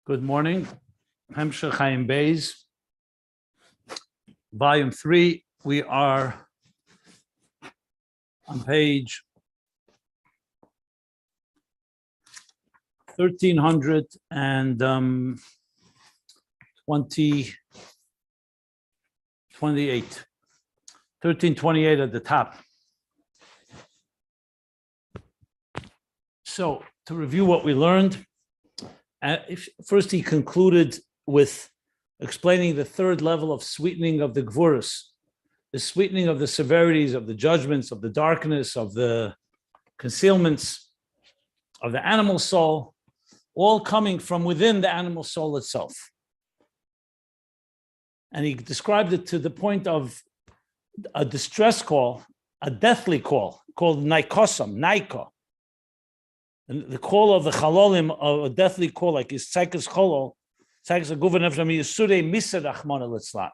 Good morning. Hemshech Ayin Beis, Volume 3. We are on page 1328 at the top. So to review what we learned, first he concluded with explaining the third level of sweetening of the gvuras, the sweetening of the severities, of the judgments, of the darkness, of the concealments of the animal soul, all coming from within the animal soul itself. And he described it to the point of a distress call, a deathly call, called naika. And the call of the chalolim, of a deathly call, like his tzaikas cholol, tzaikas aguvan nefsham yisudei miser rachmana litzlan.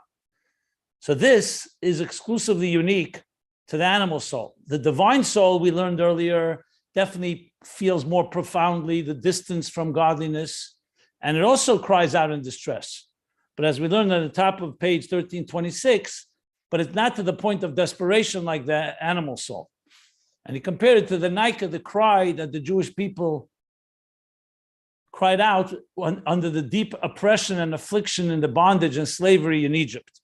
So this is exclusively unique to the animal soul. The divine soul, we learned earlier, definitely feels more profoundly the distance from godliness, and it also cries out in distress. But as we learned at the top of page 1326, but it's not to the point of desperation like the animal soul. And he compared it to the naika, the cry that the Jewish people cried out under the deep oppression and affliction and the bondage and slavery in Egypt.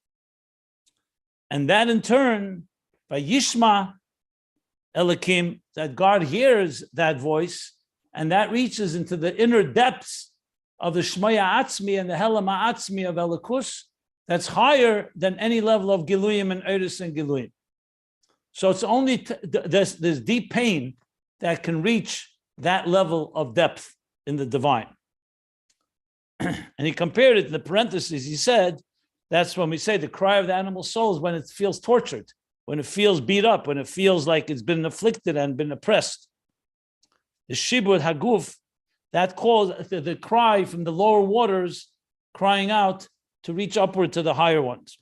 And that in turn, by Yishma Elokim, that God hears that voice, and that reaches into the inner depths of the Shmaya Atzmi and the Helam Atzmi of Elokus, that's higher than any level of Giluyim and Eris and Giluyim. So it's only there's deep pain that can reach that level of depth in the divine. And he compared it in the parentheses. He said, that's when we say the cry of the animal soul is when it feels tortured, when it feels beat up, when it feels like it's been afflicted and been oppressed. The shibud haguf, that calls the cry from the lower waters, crying out to reach upward to the higher ones.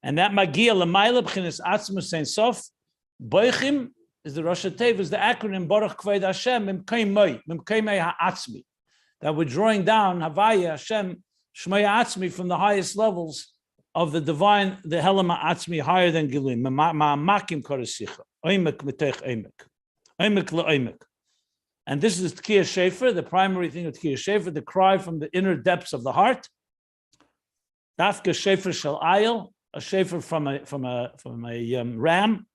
And that magia l'mayla b'chinas atzmus ein sof, boichim is the Rosh Hashanah, is the acronym Baruch Kved Hashem mimkei ha'atzmi, that we're drawing down Havaya Hashem Shmaya Atzmi from the highest levels of the divine, the Helam Atzmi, higher than Gilim. Ma'amakim koresicha, oimek mitech oimek le'oimek. And this is Tkiyah Shefer, the primary thing of Tkiyah Shefer, the cry from the inner depths of the heart. Dafka Shefer shel ayil, a shefer from a ram,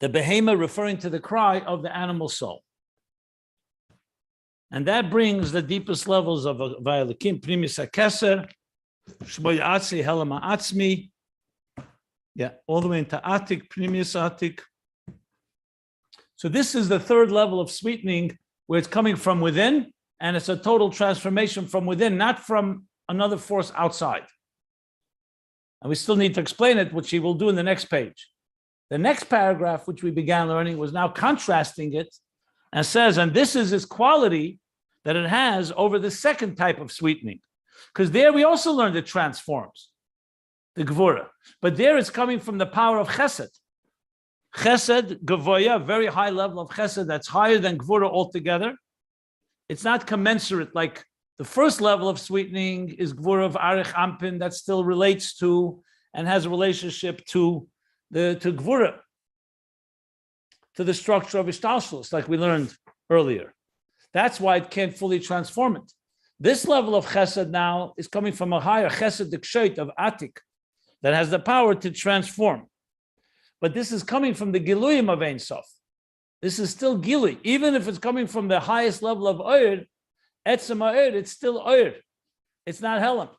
the behema referring to the cry of the animal soul. And that brings the deepest levels of Vayalakim, Primis HaKeser, Shmoy Atzi, Helama Atzmi, all the way into Atik, Primis Atik. So this is the third level of sweetening, where it's coming from within, and it's a total transformation from within, not from another force outside. And we still need to explain it, which he will do in the next page. The next paragraph, which we began learning, was now contrasting it and says, and this is its quality that it has over the second type of sweetening. Because there we also learned it transforms the Gvura. But there it's coming from the power of Chesed. Chesed, Gavoya, very high level of Chesed that's higher than Gvura altogether. It's not commensurate like the first level of sweetening is Gvura of Arich Ampin that still relates to and has a relationship to Gvura, to the structure of Ishtalshalos, like we learned earlier. That's why it can't fully transform it. This level of Chesed now is coming from a higher Chesed Dikshait of Atik that has the power to transform. But this is coming from the Giluyim of Ein Sof. This is still Gilui. Even if it's coming from the highest level of Oyer, Etzem Oyer, it's still Oyer. It's not Helam.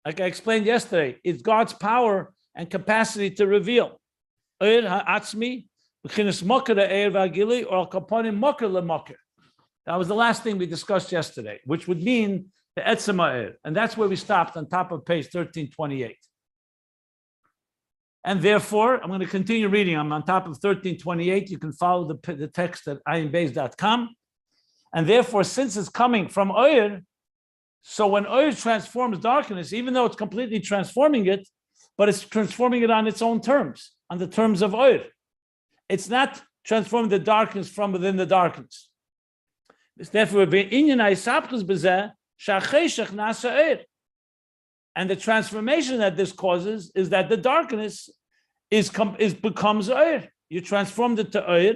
Like I explained yesterday, it's God's power and capacity to reveal. Oyer ha'atzmi, b'chinas moker ha'eir v'agili, or al-kaponim moker le'moker. That was the last thing we discussed yesterday, which would mean the Etzem Oyer. And that's where we stopped on top of page 1328. And therefore, I'm going to continue reading. I'm on top of 1328. You can follow the text at ayinbeis.com. And therefore, since it's coming from Oyer, so when Oyer transforms darkness, even though it's completely transforming it, but it's transforming it on its own terms, on the terms of Oyer. It's not transforming the darkness from within the darkness. Therefore, and the transformation that this causes is that the darkness becomes Oir. You transformed it to Oir.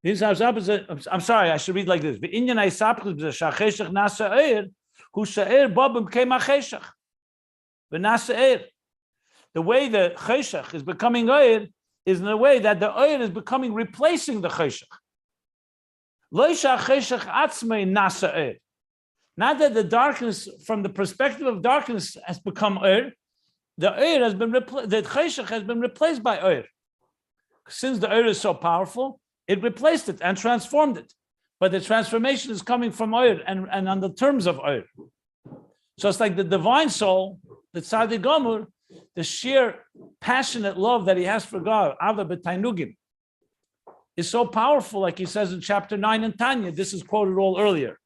I'm sorry, I should read like this. The way the cheshach is becoming Oir is in a way that the Oir is becoming replacing the cheshach. Not that the darkness, from the perspective of darkness, has become Oir. The Oir has been replaced. The cheshach has been replaced by Oir. Since the Oir is so powerful, it replaced it and transformed it. But the transformation is coming from Oir and on the terms of Oir. So it's like the divine soul, the Tzaddik Gomur, the sheer passionate love that he has for God, Ava b'tainugim, is so powerful, like he says in chapter 9 in Tanya. This is quoted all earlier.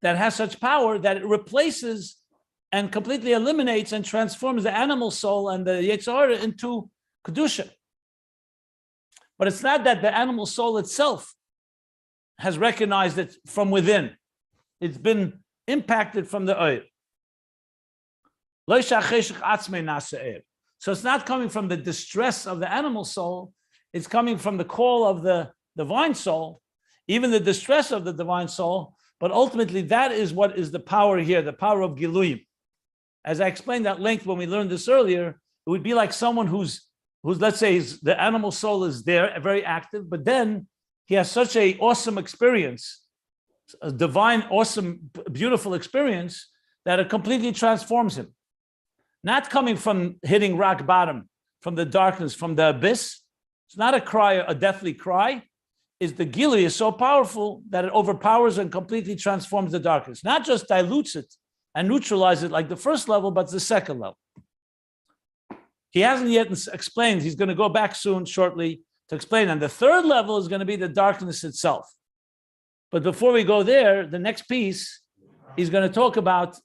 That has such power that it replaces and completely eliminates and transforms the animal soul and the Yetzer Hara into Kedusha. But it's not that the animal soul itself has recognized it from within. It's been impacted from the Oir. So it's not coming from the distress of the animal soul, it's coming from the call of the divine soul, even the distress of the divine soul, but ultimately that is what is the power here, the power of Giluyim. As I explained at length when we learned this earlier, it would be like someone who's let's say the animal soul is there, very active, but then he has such an awesome experience, a divine, awesome, beautiful experience, that it completely transforms him. Not coming from hitting rock bottom, from the darkness, from the abyss. It's not a cry, a deathly cry. Is the Gili is so powerful that it overpowers and completely transforms the darkness. Not just dilutes it and neutralizes it like the first level, but the second level. He hasn't yet explained. He's going to go back soon, shortly, to explain. And the third level is going to be the darkness itself. But before we go there, the next piece, he's going to talk about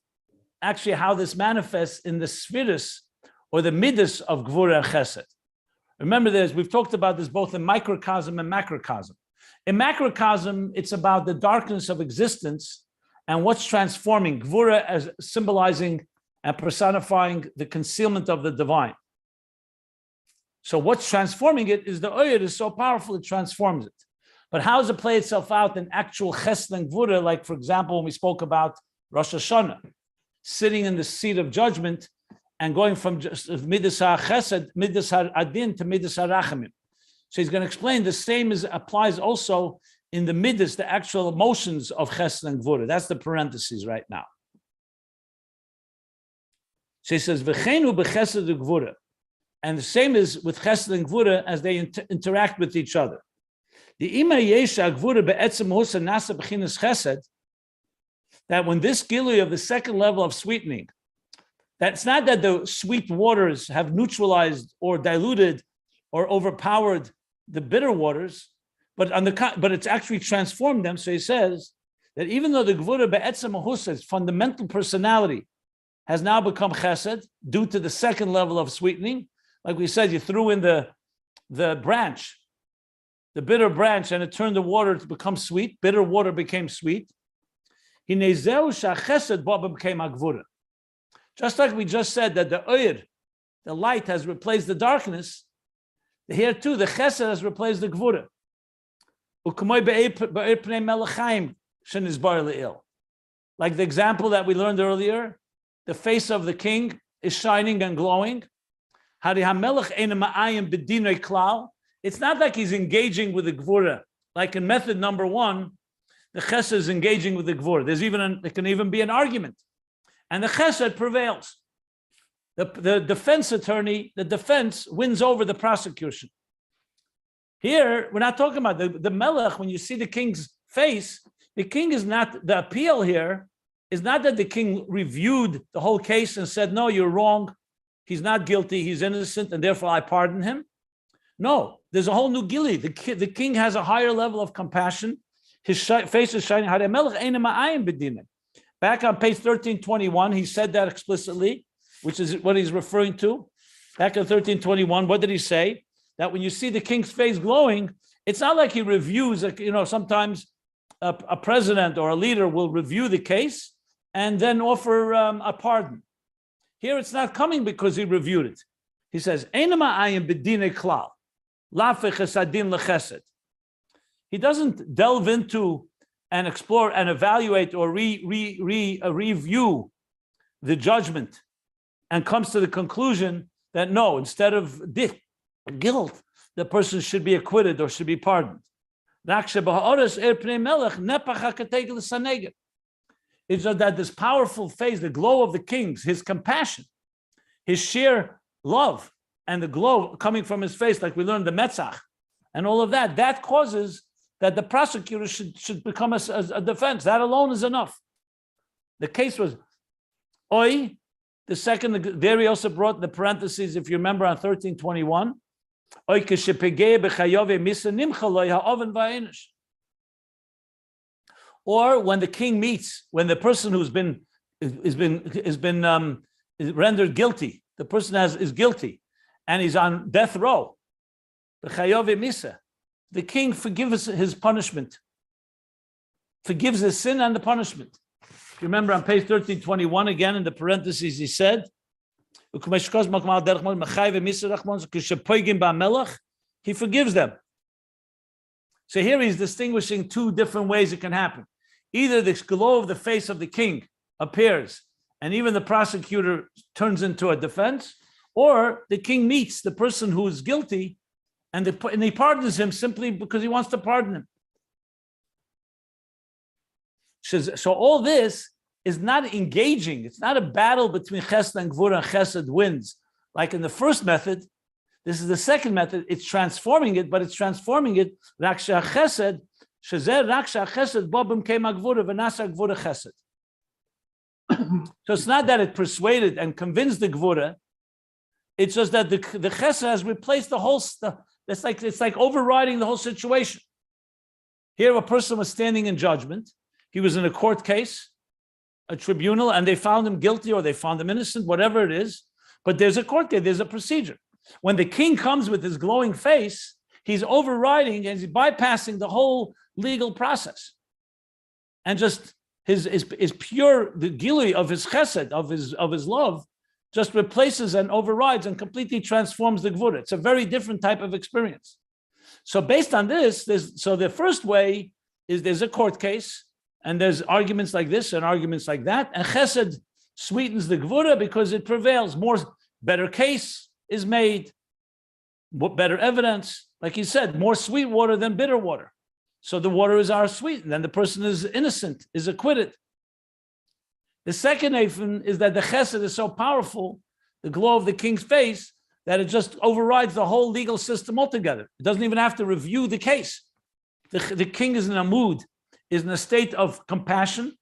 actually how this manifests in the spheres or the midas of Gvura and Chesed. Remember this, we've talked about this both in microcosm and macrocosm. In macrocosm, it's about the darkness of existence and what's transforming. Gvura as symbolizing and personifying the concealment of the divine. So what's transforming it is the Oyer is so powerful, it transforms it. But how does it play itself out in actual Chesed and Gvura? Like, for example, when we spoke about Rosh Hashanah, sitting in the seat of judgment and going from just Midas HaChesed, Midas HaAdin to Midas HaRachamim. So he's going to explain the same applies also in the Midas, the actual emotions of Chesed and Gvura. That's the parentheses right now. So he says, V'cheinu b'Chesed u'Gvura. And the same is with Chesed and Gvura as they interact with each other. The Ima Yesha Gvura be'etzem husa nasa b'chinas Chesed, that when this gilui of the second level of sweetening, that's not that the sweet waters have neutralized or diluted or overpowered the bitter waters, but it's actually transformed them. So he says that even though the Gvura be'etzem husa's fundamental personality has now become Chesed due to the second level of sweetening, like we said, you threw in the branch, the bitter branch, and it turned the water to become sweet. Bitter water became sweet. Just like we just said that the Oyer, the light, has replaced the darkness, here too, the Chesed has replaced the Gvura. Like the example that we learned earlier, the face of the king is shining and glowing. It's not like he's engaging with the Gvura. Like in method number 1, the Chesed is engaging with the Gvura. There can even be an argument. And the Chesed prevails. The defense attorney, the defense wins over the prosecution. Here, we're not talking about the Melech. When you see the king's face, the king is not, the appeal here is not that the king reviewed the whole case and said, no, you're wrong. He's not guilty. He's innocent. And therefore I pardon him. No, there's a whole new gili. The king has a higher level of compassion. His face is shining. Back on page 1321, he said that explicitly, which is what he's referring to. Back on 1321, what did he say? That when you see the king's face glowing, It's not like he reviews, sometimes a president or a leader will review the case and then offer a pardon. Here it's not coming because he reviewed it. He says, Einama ayin bedine klal, lafe chesadin lechesed. He doesn't delve into and explore and evaluate or review the judgment and comes to the conclusion that no, instead of guilt, the person should be acquitted or should be pardoned. It's just that this powerful phase, the glow of the kings, his compassion, his sheer love, and the glow coming from his face, like we learned the Metzach, and all of that, that causes that the prosecutor should become a defense. That alone is enough. The case was Oy. The second, there he also brought the parentheses, if you remember on 1321, or when the king meets, when the person who's been rendered guilty, the person is guilty, and he's on death row, the king forgives his punishment, forgives his sin and the punishment. You remember on page 1321 again in the parentheses, he said, he forgives them. So here he's distinguishing two different ways it can happen. Either the glow of the face of the king appears and even the prosecutor turns into a defense, or the king meets the person who is guilty and he pardons him simply because he wants to pardon him. So all this is not engaging. It's not a battle between Chesed and Gvura and Chesed wins. Like in the first method, this is the second method. It's transforming it, but it's transforming it. Raksha Chesed, Shazer Raksha Chesed, Bobim Kema Gvura, Vanasa Gvura Chesed. So it's not that it persuaded and convinced the Gvura. It's just that the Chesed has replaced the whole stuff. It's like overriding the whole situation. Here, a person was standing in judgment. He was in a court case, a tribunal, and they found him guilty or they found him innocent, whatever it is. But there's a court case, there's a procedure. When the king comes with his glowing face, he's overriding and he's bypassing the whole legal process. And just his pure, the gili of his chesed, of his love, just replaces and overrides and completely transforms the gvura. It's a very different type of experience. So based on this, so the first way is there's a court case, and there's arguments like this and arguments like that, and Chesed sweetens the Gvura because it prevails. Better case is made, better evidence. Like he said, more sweet water than bitter water. So the water is our sweet, and then the person is innocent, is acquitted. The second eifin is that the Chesed is so powerful, the glow of the king's face, that it just overrides the whole legal system altogether. It doesn't even have to review the case. The king is in a mood, is in a state of compassion,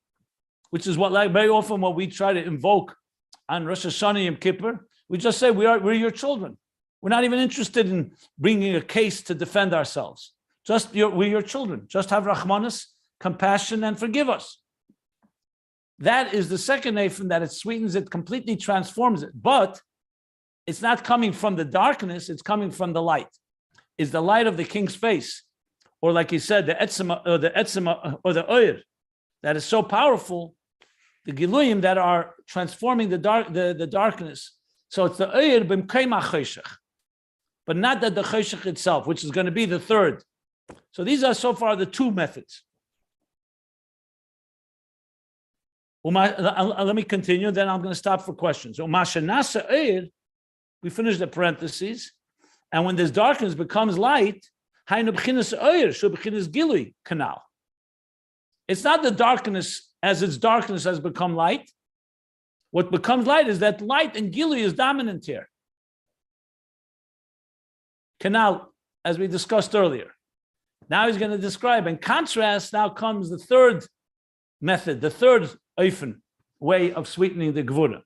which is very often what we try to invoke on Rosh Hashanah Yom Kippur. We just say, we're your children. We're not even interested in bringing a case to defend ourselves. We're your children. Just have Rahmanas, compassion, and forgive us. That is the second eifin, that it sweetens it, completely transforms it. But it's not coming from the darkness, it's coming from the light. It's the light of the king's face. Or like he said, the etzema or the oir, that is so powerful, the giluyim that are transforming the darkness. So it's the oir b'mkeima cheshech, but not that the cheshech itself, which is going to be the third. So these are so far the two methods. Let me continue, then I'm going to stop for questions. We finish the parentheses, and when this darkness becomes light, it's not the darkness as its darkness has become light. What becomes light is that light and gili is dominant here. Canal, as we discussed earlier. Now he's going to describe. In contrast, now comes the third method, the third eifin way of sweetening the gvura.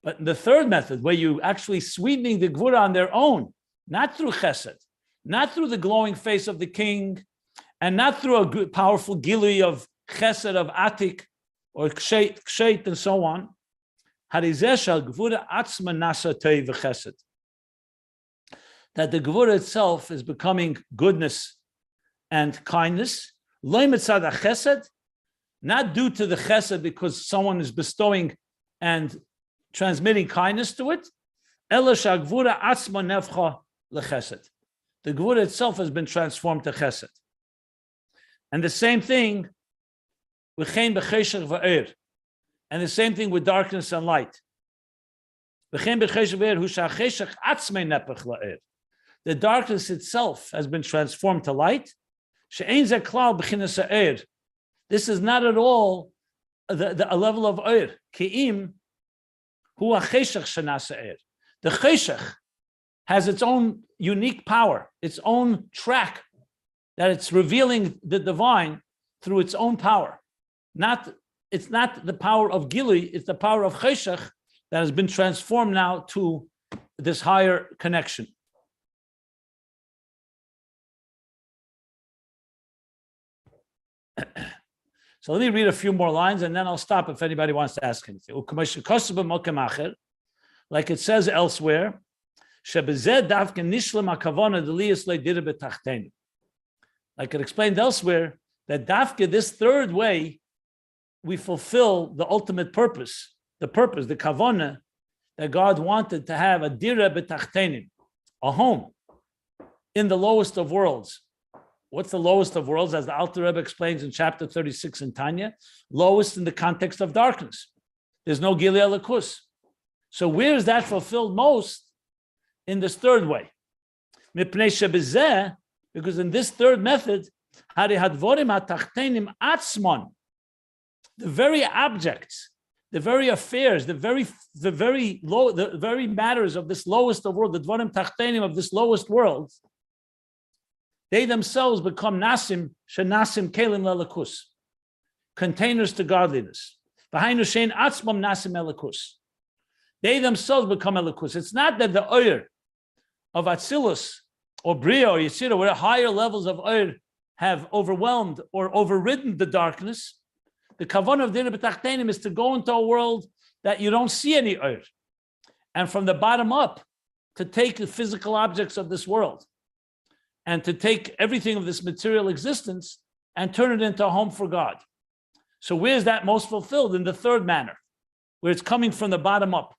But the third method, where you actually sweetening the gvura on their own, not through chesed, not through the glowing face of the king, and not through a powerful gili of chesed, of atik, or kshet, and so on. that the Gevura itself is becoming goodness and kindness. Lo mitzad Chesed, not due to the Chesed because someone is bestowing and transmitting kindness to it. Ela shagvura atzma nefcha lechesed. The Gevura itself has been transformed to Chesed. And the same thing with Chen b'cheshech v'er. And the same thing with darkness and light. The darkness itself has been transformed to light. This is not at all a level of Eir. The Cheshech has its own unique power, its own track, that it's revealing the divine through its own power. It's not the power of Gili, it's the power of Cheshech that has been transformed now to this higher connection. So let me read a few more lines and then I'll stop if anybody wants to ask anything. Like it says elsewhere, like it explained elsewhere, that dafke, this third way, we fulfill the ultimate purpose, the kavanah, that God wanted to have a dira betachtenim, a home in the lowest of worlds. What's the lowest of worlds? As the Alter Rebbe explains in chapter 36 in Tanya, lowest in the context of darkness. There's no Gili Elikus. So where is that fulfilled most? In this third way. Because in this third method, the very objects, the very affairs, the very matters of this lowest of world, the dvarim tachtenim of this lowest world, they themselves become nasim shenasim kelim lelakus, containers to godliness. Behind shein atzmam nasim elikus. They themselves become elikus. It's not that the oyer of Atzilus or Bria or Yisira, where higher levels of oyer have overwhelmed or overridden the darkness. The kavanah of Dira B'Tachtenim is to go into a world that you don't see any oyer, and from the bottom up, to take the physical objects of this world and to take everything of this material existence and turn it into a home for God. So where is that most fulfilled? In the third manner, where it's coming from the bottom up.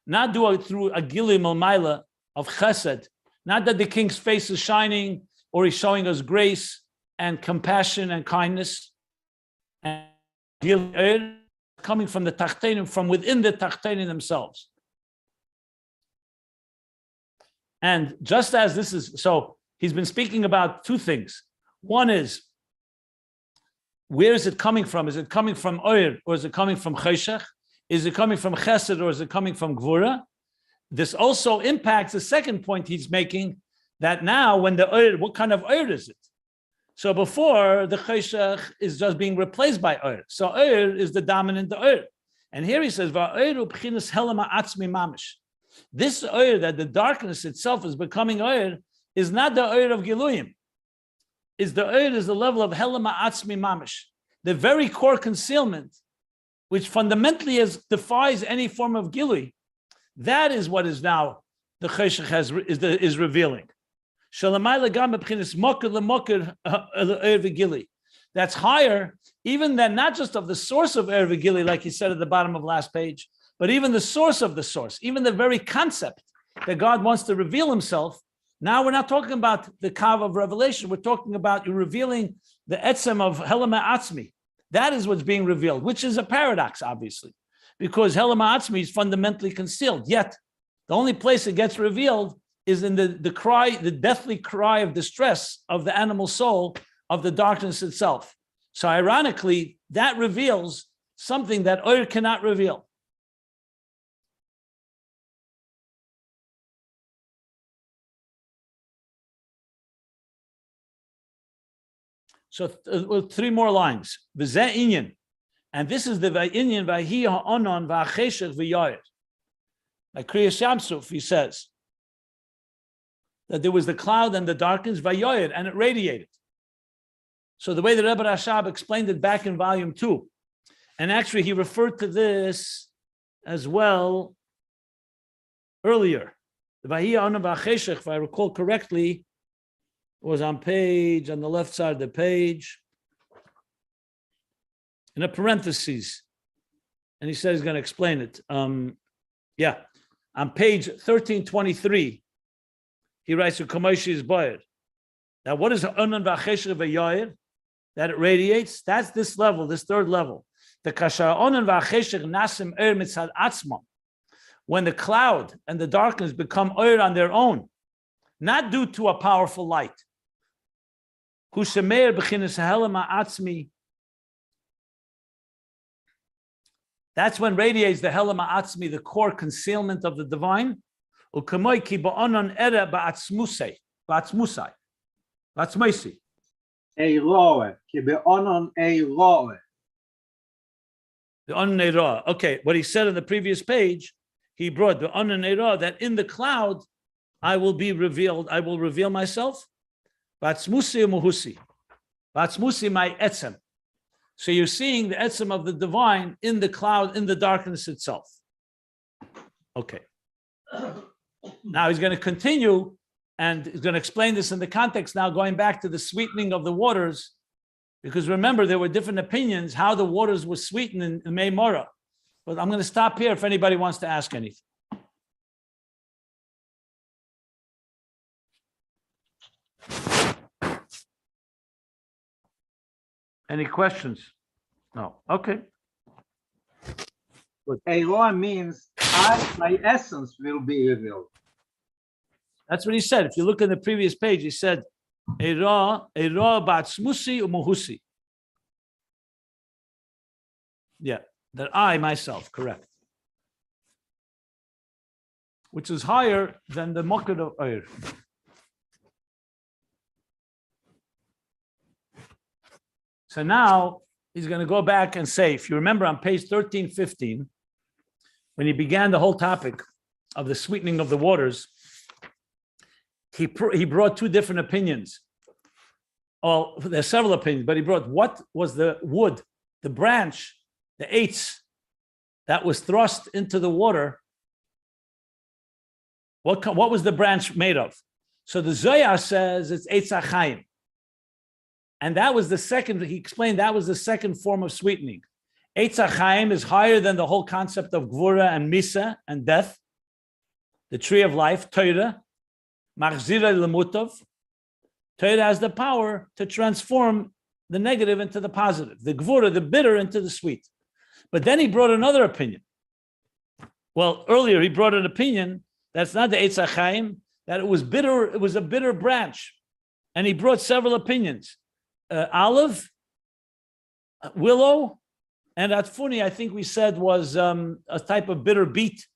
Not through a gilim al-maila of chesed, not that the king's face is shining or he's showing us grace and compassion and kindness, and coming from the tachtenim, from within the tachtenim themselves. And just as this is, so he's been speaking about two things. One is, where is it coming from? Is it coming from oyer or is it coming from cheshech? Is it coming from chesed or is it coming from gvura? This also impacts the second point he's making, that now when the oyer, what kind of oyer is it? So before, the cheshech is just being replaced by oyer. So oyer is the dominant oyer. And here he says, this oyer, that the darkness itself is becoming oyer, is not the oyer of Giluyim. The oyer is the level of helama atzmi mamish, the very core concealment, which fundamentally defies any form of Gilui. That is what is now the cheshech is revealing. That's higher even than not just of the source of Erve Gili, like he said at the bottom of last page, but even the source of the source, even the very concept that God wants to reveal himself. Now we're not talking about the kav of revelation. We're talking about you revealing the etzem of helama atzmi. That is what's being revealed, which is a paradox, obviously, because helama atzmi is fundamentally concealed. Yet the only place it gets revealed is in the cry, the deathly cry of distress of the animal soul of the darkness itself. So ironically, that reveals something that oyer cannot reveal. So three more lines. V'zeh inyan, and this is the inyan v'hi ha'onon v'acheshech v'yoyer. Like Kriyas Yamsuf, he says that there was the cloud and the darkness v'yoyer, and it radiated. So the way the Rebbe Rashab explained it back in volume 2, and actually he referred to this as well earlier. The Vahiyah Onan V'Acheshech, if I recall correctly, was on the left side of the page, in a parentheses. And he said he's going to explain it. On page 1323, he writes, now, what is Onan V'Acheshech V'Yoyer? That it radiates? That's this level, this third level. The Kasha Onan V'Acheshech Nasim Er Mitzad Atzma. When the cloud and the darkness become oir on their own, not due to a powerful light. That's when radiates the helam ha'atzmi, the core concealment of the divine. Okay, what he said on the previous page, he brought the onan eira, that in the cloud I will be revealed. I will reveal myself. Batzmusi muhusi. Batzmusi my etzem. So you're seeing the etzem of the divine in the cloud, in the darkness itself. Okay. Now he's going to continue and he's going to explain this in the context now, going back to the sweetening of the waters, because remember, there were different opinions how the waters were sweetened in Mei Morah. But I'm going to stop here if anybody wants to ask anything. Any questions? No. Okay. Eloah means my essence will be revealed. That's what he said. If you look in the previous page, he said, Eira batzmusi umuhusi. Yeah, that I myself, correct. Which is higher than the moked of Eir. So now he's going to go back and say, if you remember on page 1315, when he began the whole topic of the sweetening of the waters, he brought two different opinions. Well, there's several opinions, but he brought what was the wood, the branch, the eitz that was thrust into the water. What was the branch made of? So the Zohar says it's eitz achayim. And that was the second, he explained that was the second form of sweetening. Eitz HaChaim is higher than the whole concept of Gvura and Misa and death. The tree of life, Torah, Machzira Lemutov. Torah has the power to transform the negative into the positive, the Gvura, the bitter, into the sweet. But then he brought another opinion. Well, earlier he brought an opinion that's not the Eitz HaChaim, that it was bitter, it was a bitter branch. And he brought several opinions. Olive, willow, and atfuni, I think we said was a type of bitter beet.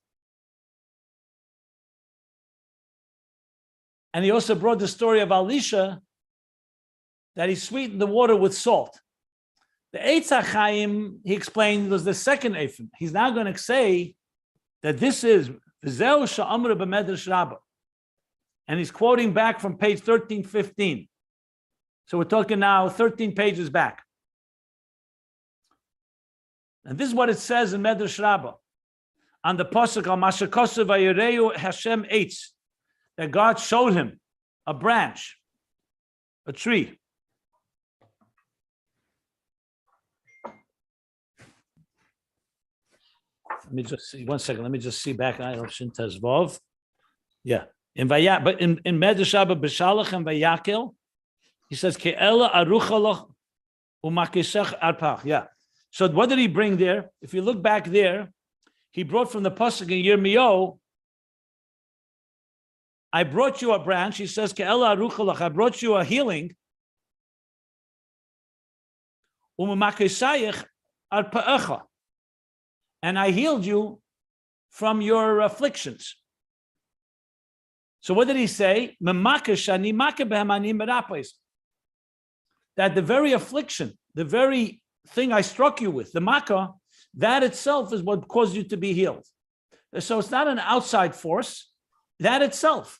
And he also brought the story of Elisha, that he sweetened the water with salt. The Eitz HaChaim, he explained, was the second ephim. He's now going to say that this is V'zeu she'amru b'medrash Rabbah. And he's quoting back from page 1315. So we're talking now 13 pages back. And this is what it says in Medrash Rabbah. On the Pasuk, al Mashakosu vayireu Hashem eitz, that God showed him a branch, a tree. Let me just see, 1 second, let me just see back. I don't Shintez Vov. Yeah. But in Medrash Rabbah, B'shalach and Vayakel, he says, Ke'ela aruchalach umakeshech arpach. Yeah. So what did he bring there? If you look back there, he brought from the pasuk in Yirmiyahu, I brought you a branch. He says, Ke'ela aruchalach, I brought you a healing. Umakeshayich arpa'echa. And I healed you from your afflictions. So what did he say? That the very affliction, the very thing I struck you with, the makkah, that itself is what caused you to be healed. So it's not an outside force, that itself.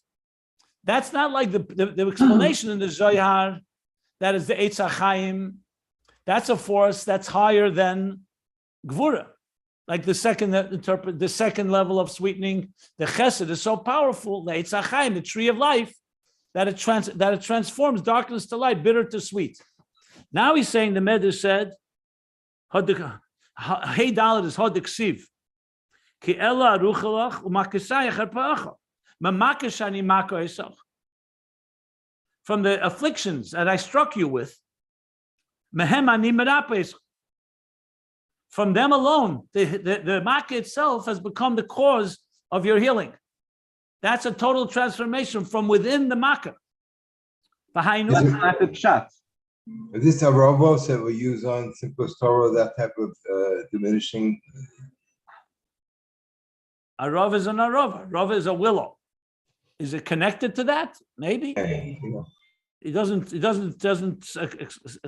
That's not like the explanation in the Zohar, that is the Eitz HaChaim. That's a force that's higher than Gvura. Like the second level of sweetening, the Chesed is so powerful, the Eitz HaChaim, the tree of life, that it transforms darkness to light, bitter to sweet. Now he's saying the Medrash said, Hey Dalet is Hodik Siv. Ki ella aruchalach umakisayach harpa'acha. Mamakashani mako esach. From the afflictions that I struck you with, mehem ani merapes. From them alone, the makkah itself has become the cause of your healing. That's a total transformation from within the makkah. Is this a robos that we use on simplest Torah, that type of diminishing? A rov is an arov. Rov is a willow. Is it connected to that? Maybe. It doesn't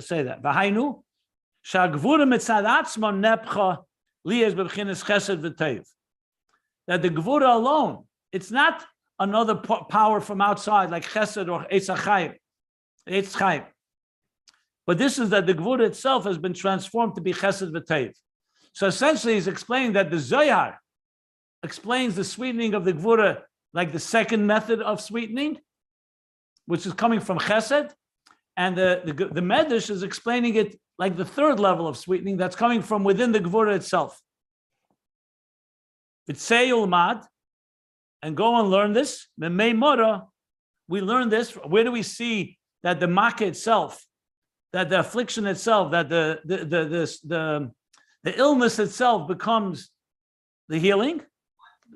say that. V'hainu shagvura mitzad atzma nepcha liyes b'bchinas chesed v'teiv. That the gvura alone, it's not another power from outside like chesed or eitz chaim. But this is that the gvura itself has been transformed to be chesed v'teiv. So essentially, he's explaining that the Zohar explains the sweetening of the gvura like the second method of sweetening, which is coming from chesed, and the Medrash is explaining it like the third level of sweetening that's coming from within the gvura itself. V'tzei ulmad, and go and learn this. Memei mora, we learn this. Where do we see that the makkah itself, that the affliction itself, that the illness itself becomes the healing?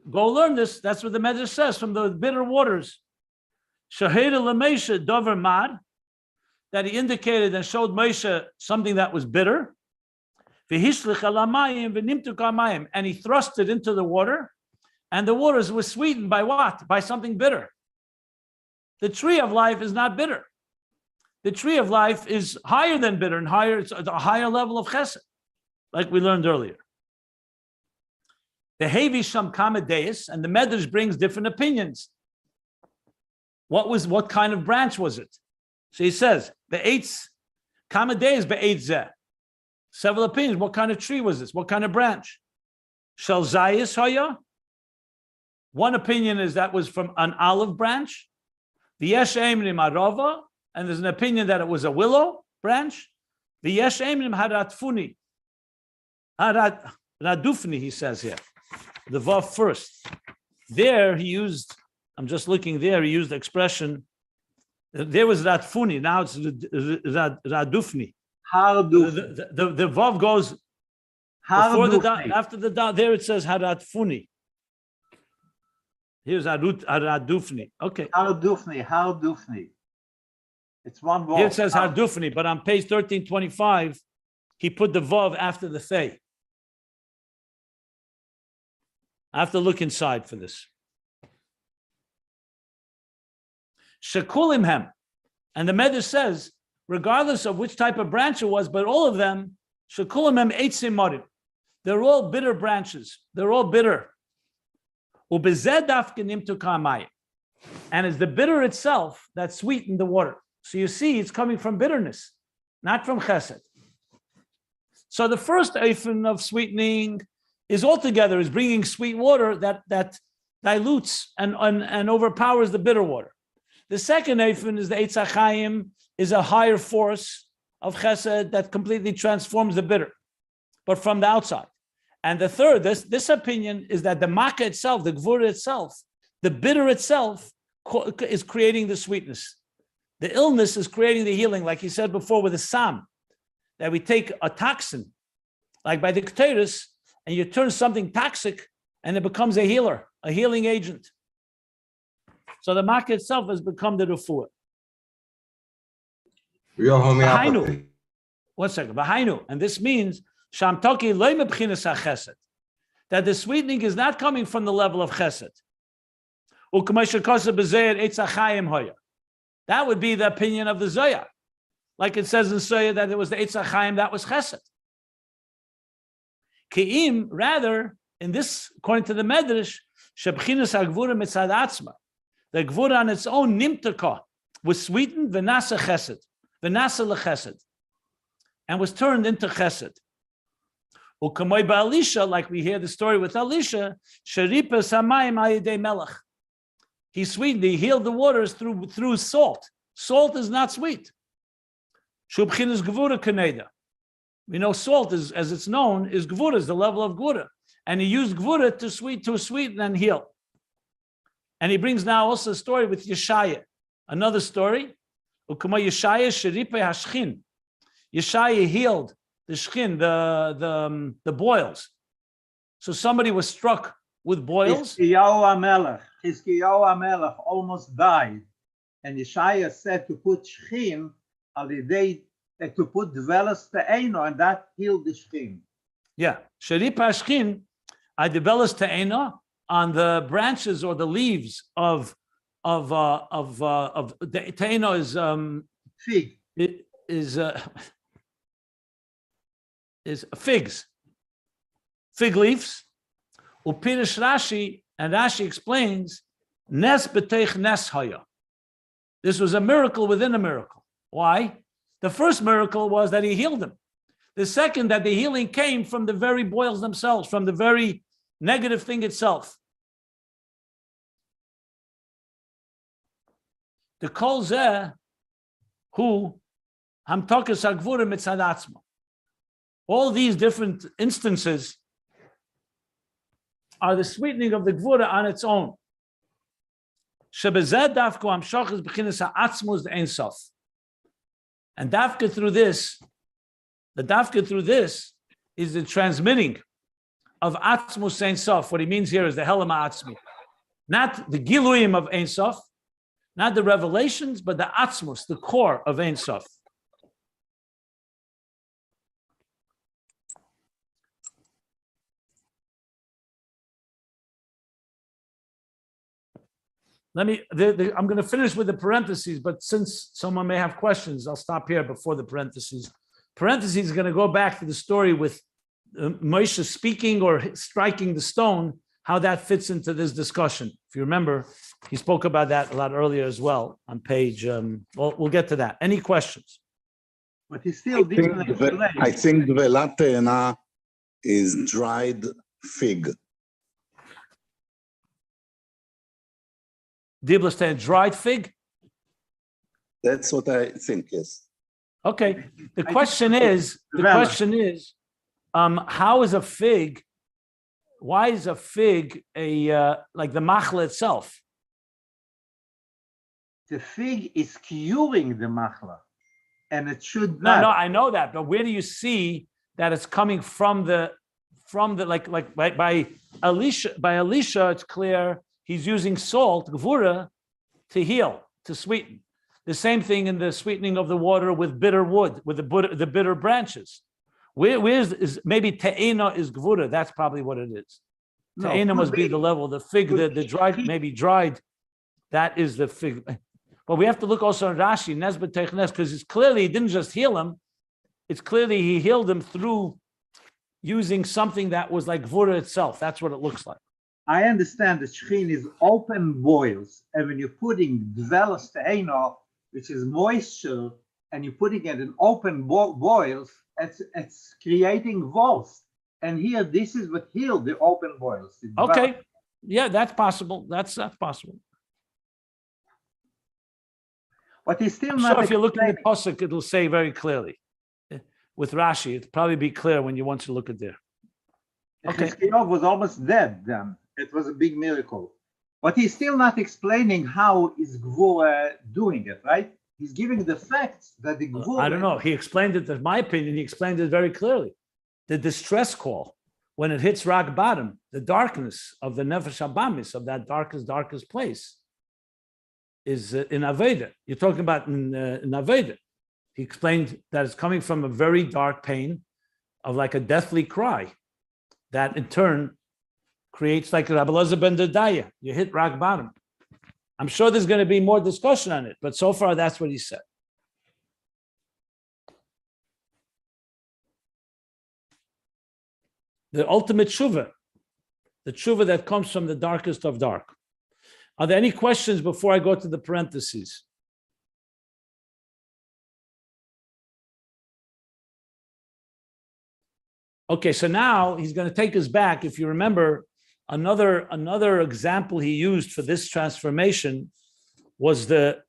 Go learn this. That's what the Medrash says from the bitter waters. Shaheda l'Moshe dover mad, that he indicated and showed Moshe something that was bitter. V'hishlich al hamayim v'nimtuk hamayim, and he thrust it into the water, and the waters were sweetened by what? By something bitter. The tree of life is not bitter. The tree of life is higher than bitter and higher. It's a higher level of chesed, like we learned earlier. The Hevi Sham Kamadeus, and the Medrash brings different opinions. What kind of branch was it? So he says, the Eitz Kamadeus be'etz zeh. Several opinions. What kind of tree was this? What kind of branch? Shel Zayis Haya. One opinion is that was from an olive branch. V'yesh emrim arava, and there's an opinion that it was a willow branch. V'yesh emrim haratfuni. Radufni, he says here. The vav first. There he used, I'm just looking there, he used the expression, there was Radfuni, now it's Radufni. The vav goes before the after the da, there it says Haradfuni. Here's Haradufni. Okay. Haradufni. It's one vav. Here it says Haradufni, but on page 1325, he put the vav after the thay. I have to look inside for this. Shekulim hem. And the Medrash says, regardless of which type of branch it was, but all of them, shekulim hem eitzim morim. They're all bitter branches. They're all bitter. Ubezed dafkenim tu kamayim. And it's the bitter itself that sweetened the water. So you see, it's coming from bitterness, not from chesed. So the first eifin of sweetening is altogether is bringing sweet water that dilutes and overpowers the bitter water. The second eifin is the Eitz HaChaim, is a higher force of chesed that completely transforms the bitter, but from the outside. And the third, this opinion is that the makkah itself, the gvura itself, the bitter itself is creating the sweetness. The illness is creating the healing, like he said before with the sam, that we take a toxin, like by the Chassidus, and you turn something toxic and it becomes a healer, a healing agent. So the makkah itself has become the refuah. Real homeopathy. One second. V'hainu. And this means shamtoki loy mebchinas chesed, that the sweetening is not coming from the level of chesed. That would be the opinion of the Zohar. Like it says in Zohar that it was the Eitz HaChaim that was chesed. Ke'im, rather, in this, according to the Medrash, shebchinas ha'gvura mitzad atzma, the gvura on its own nimtaka was sweetened v'nasa chesed, v'nasa lechesed, and was turned into chesed. Ukamoy ba'Elisha, like we hear the story with Elisha, Sheripa Samayim Ayidei Melech. He sweetened, he healed the waters through salt. Salt is not sweet. Shubchin is Gevura Kaneda. We know salt is, as it's known, is Gevura, is the level of Gevura. And he used Gevura to sweeten and heal. And he brings now also a story with Yeshaya. Another story. Ukama Yeshaya Sheripe Hashchin. Yeshaya healed the shchin, the boils. So somebody was struck with boils. Hizkiyahu HaMelech almost died. And Yeshaya said to put shchin to put dwellers te'eno, and that healed the shchin. Yeah. Sheripe Hashchin, I developed te'ena on the branches or the leaves of the te'ena is Fig. Is figs, fig leaves. Upirish Rashi, and Rashi explains, nes b'teich nes haya. This was a miracle within a miracle. Why? The first miracle was that he healed them. The second, that the healing came from the very boils themselves, from the very negative thing itself. The kol zeh hu hamtokas hagvura mitzad atzma. All these different instances are the sweetening of the gvura on its own. Shebezeh dafko hamshach is b'chinas ha'atzmos the ein sof. And dafka through this is the transmitting of atzmos ein sof. What he means here is the helam ha'atzmi, not the giluyim of ein sof, not the revelations, but the atzmos, the core of ein sof. I'm going to finish with the parentheses, but since someone may have questions, I'll stop here before the parentheses. Parentheses is going to go back to the story with Moshe speaking or striking the stone, how that fits into this discussion. If you remember, he spoke about that a lot earlier as well on page, we'll get to that. Any questions? But he still didn't explain. I think Dvelat Te'ena is dried fig. Dibla stand dried fig? That's what I think, yes. Okay. The question is, how is a fig, why is a fig like the machla itself? The fig is curing the machla, and it should not. No, I know that, but where do you see that it's coming from the like by Elisha, it's clear he's using salt, gvura, to heal, to sweeten. The same thing in the sweetening of the water with bitter wood, with the bitter branches. Where's maybe te'ena is gvura? That's probably what it is. Te'ena must be the level. The fig, the dried, maybe dried. That is the fig. But we have to look also on Rashi, nes b'teich nes, because it's clearly he didn't just heal him. It's clearly he healed him through using something that was like gvura itself. That's what it looks like. I understand that shchin is open boils, and when you're putting dvelos te'eno, which is moisture, and you're putting it in open boils, it's creating walls. And here, this is what healed the open boils. Okay, yeah, that's possible. That's possible. But he's still I'm not. sure if you look at the pasuk, it'll say very clearly. With Rashi, it'll probably be clear when you want to look at there. Okay. Chesed was almost dead then. It was a big miracle. But he's still not explaining how is Gvura doing it, right? He's giving the facts that the Gvura... I don't know. He explained it, in my opinion, he explained it very clearly. The distress call, when it hits rock bottom, the darkness of the Nefesh Abamis, of that darkest place, is in Aveda. You're talking about in Aveda. He explained that it's coming from a very dark pain of like a deathly cry that in turn creates like Rabbi Elazar ben Dodaya. You hit rock bottom. I'm sure there's going to be more discussion on it, but so far that's what he said. The ultimate tshuva, the tshuva that comes from the darkest of dark. Are there any questions before I go to the parentheses? Okay, so now he's going to take us back. If you remember, another example he used for this transformation was the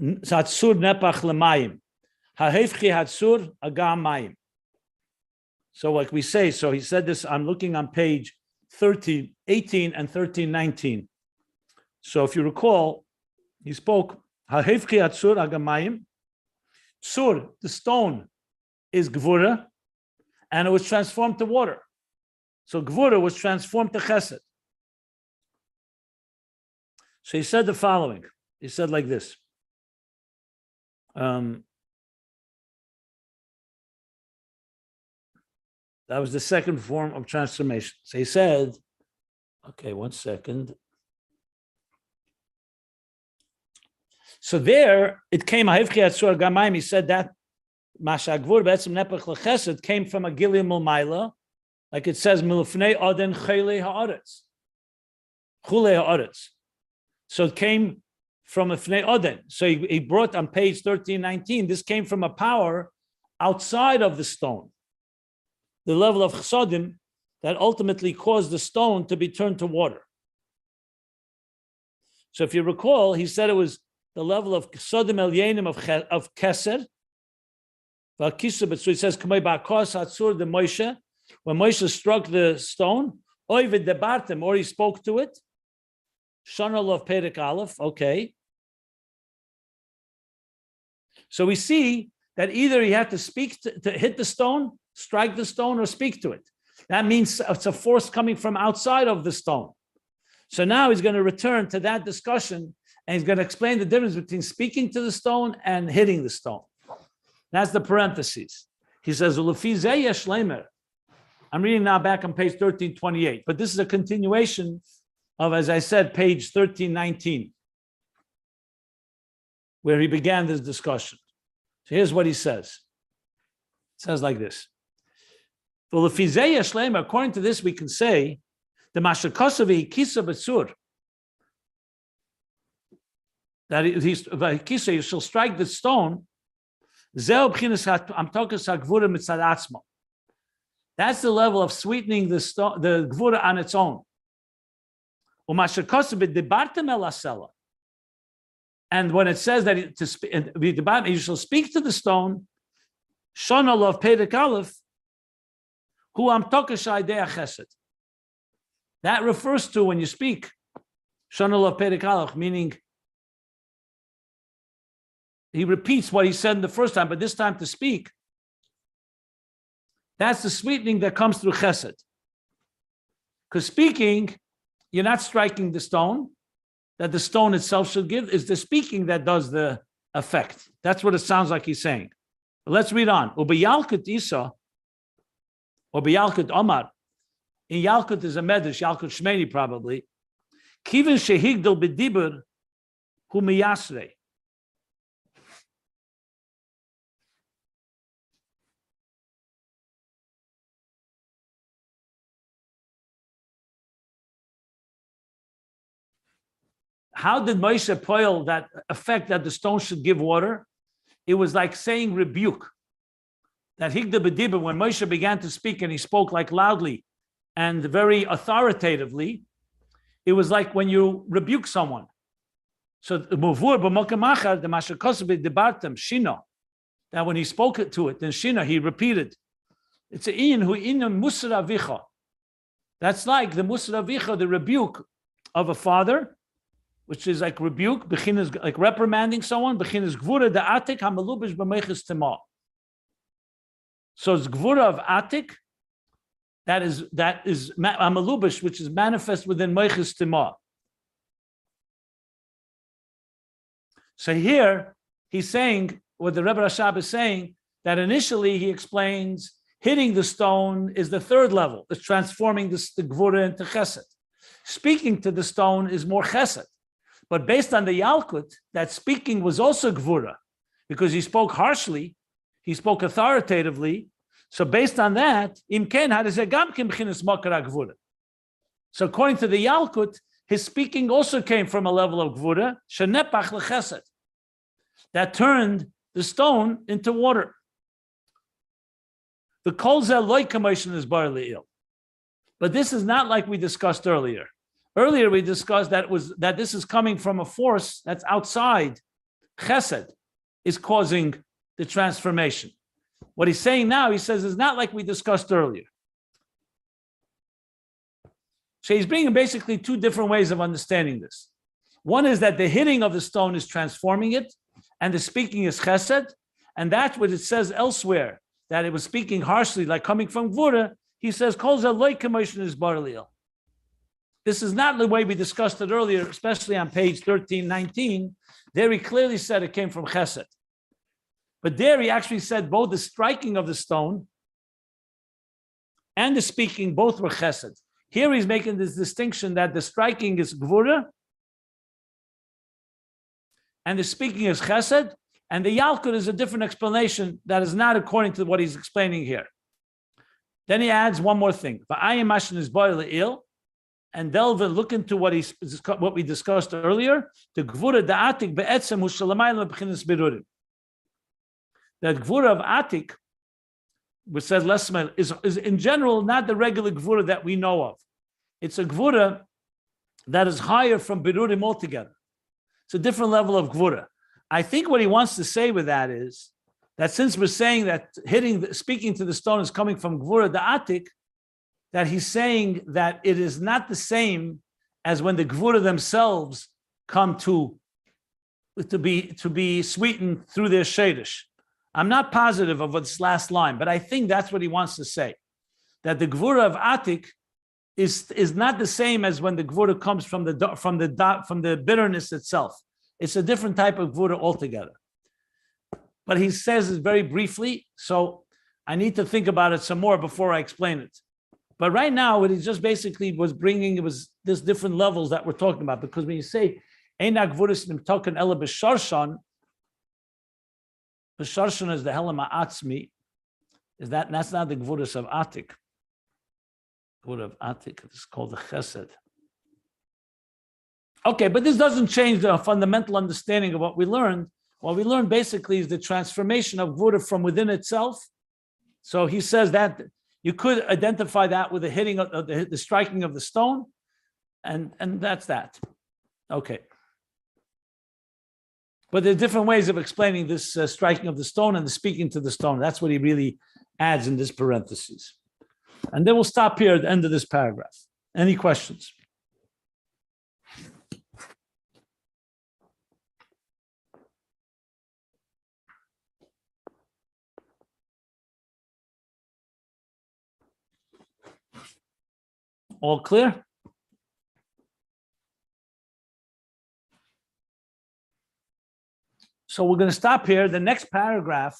Hatsur Nepach Lemayim. Ha'hefchi Hatsur Agam Mayim. So like we say, so he said this, I'm looking on page 1318 and 1319. So if you recall, he spoke, Ha'hefchi Hatsur Agam Mayim. Tsur, the stone, is Gvura, and it was transformed to water. So Gvura was transformed to Chesed. So he said the following. He said like this. That was the second form of transformation. So he said, okay, 1 second. So there, it came, he said that Mashagvur be'etzem nepech lechesed came from a gilim mulmaila, like it says milufnei oden chele haaretz, chule haaretz. So it came from a fnei oden. So he brought on page 1319. This came from a power outside of the stone, the level of chesodim that ultimately caused the stone to be turned to water. So if you recall, he said it was the level of chesodim elyenim of Chesed. So he says, when Moshe struck the stone, or he spoke to it, Shana of Perek Aleph, okay. So we see that either he had to speak to hit the stone, strike the stone, or speak to it. That means it's a force coming from outside of the stone. So now he's going to return to that discussion, and he's going to explain the difference between speaking to the stone and hitting the stone. That's the parentheses. He says, I'm reading now back on page 1328, but this is a continuation of, as I said, page 1319, where he began this discussion. So here's what he says. It says like this. According to this, we can say, the Mashakosavi Kisa Batsur, that you shall strike the stone. That's the level of sweetening the gvura on its own. And when it says that you shall speak to the stone, Shana of Perek Aleph, who am tokashai dea chesed. That refers to when you speak, Shana of Perek Aleph, meaning he repeats what he said the first time, but this time to speak. That's the sweetening that comes through Chesed. Because speaking, you're not striking the stone, that the stone itself should give. It's the speaking that does the effect. That's what it sounds like he's saying. But let's read on. Ubiyalkut Isa, or Biyalkut Omar. In Yalkut is a medrash, Yalkut Shmeni probably. Kivin shehigdel b'dibur hu miyasrei. How did Moshe poil that effect that the stone should give water? It was like saying rebuke. That higda b'dibur, when Moshe began to speak and he spoke like loudly and very authoritatively, it was like when you rebuke someone. So the muvur b'mokamachar the mashakosabit debartem shino. That when he spoke to it, then shino he repeated. It's a iyin hu inyan musar avicha. That's like the musar avicha, the rebuke of a father, which is like rebuke, bechin is like reprimanding someone, bechin is gvura the atik hamalubish b'meiches tema. So it's gvura of atik, that is hamalubish, which is manifest within meiches tema. So here he's saying, what the Rebbe Rashab is saying, that initially he explains hitting the stone is the third level. It's transforming the gvura into chesed. Speaking to the stone is more chesed. But based on the Yalkut, that speaking was also gvura, because he spoke harshly, he spoke authoritatively. So based on that, imken hadezegam kim b'chinas makara gvura. So according to the Yalkut, his speaking also came from a level of gvura, shenepach lechesed, that turned the stone into water. The kol zeh loy kamoishin is bar le'il. But this is not like we discussed earlier. Earlier we discussed that this is coming from a force that's outside. Chesed is causing the transformation. What he's saying now, he says, is not like we discussed earlier. So he's bringing basically two different ways of understanding this. One is that the hitting of the stone is transforming it, and the speaking is chesed, and that's what it says elsewhere, that it was speaking harshly, like coming from Gvura. He says, Kol zeh loy kamoishin is bar le'il. This is not the way we discussed it earlier, especially on page 1319. There he clearly said it came from chesed. But there he actually said both the striking of the stone and the speaking both were chesed. Here he's making this distinction that the striking is gvura and the speaking is chesed, and the yalkut is a different explanation that is not according to what he's explaining here. Then he adds one more thing. V'ayin mashin is bar le'il, and delve and look into what we discussed earlier. The gvura da'atik be'etzem hu shalamayim b'chinas birurim. That gvura of atik, which says less is in general not the regular gvura that we know of. It's a gvura that is higher from birurim altogether. It's a different level of gvura. I think what he wants to say with that is that since we're saying that speaking to the stone is coming from gvura da'atik, that he's saying that it is not the same as when the gvura themselves come to be sweetened through their shadish. I'm not positive of this last line, but I think that's what he wants to say. That the gvura of atik is not the same as when the gvura comes from the bitterness itself. It's a different type of gvura altogether. But he says it very briefly, so I need to think about it some more before I explain it. But right now, what he just basically was bringing, it was this different levels that we're talking about. Because when you say, Eina gvuris nimtoken ela b'sharshan, b'sharshan is the helam ha'atzmi, that's not the gvuris of atik. Gvura of atik, it's called the chesed. Okay, but this doesn't change the fundamental understanding of what we learned. What we learned basically is the transformation of gvura from within itself. So he says that you could identify that with the hitting of the striking of the stone, and that's that. Okay. But there are different ways of explaining this striking of the stone and the speaking to the stone. That's what he really adds in this parentheses. And then we'll stop here at the end of this paragraph. Any questions? All clear? So we're going to stop here. The next paragraph,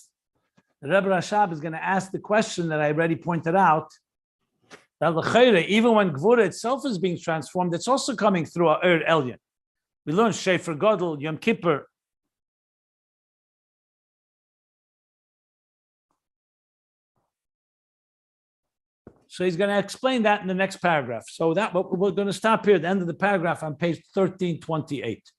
the Rebbe Rashab is going to ask the question that I already pointed out, that even when Gvura itself is being transformed, it's also coming through a Elyon. We learned Shefer Gadol, Yom Kippur. So he's going to explain that in the next paragraph. So that we're going to stop here at the end of the paragraph on page 1328.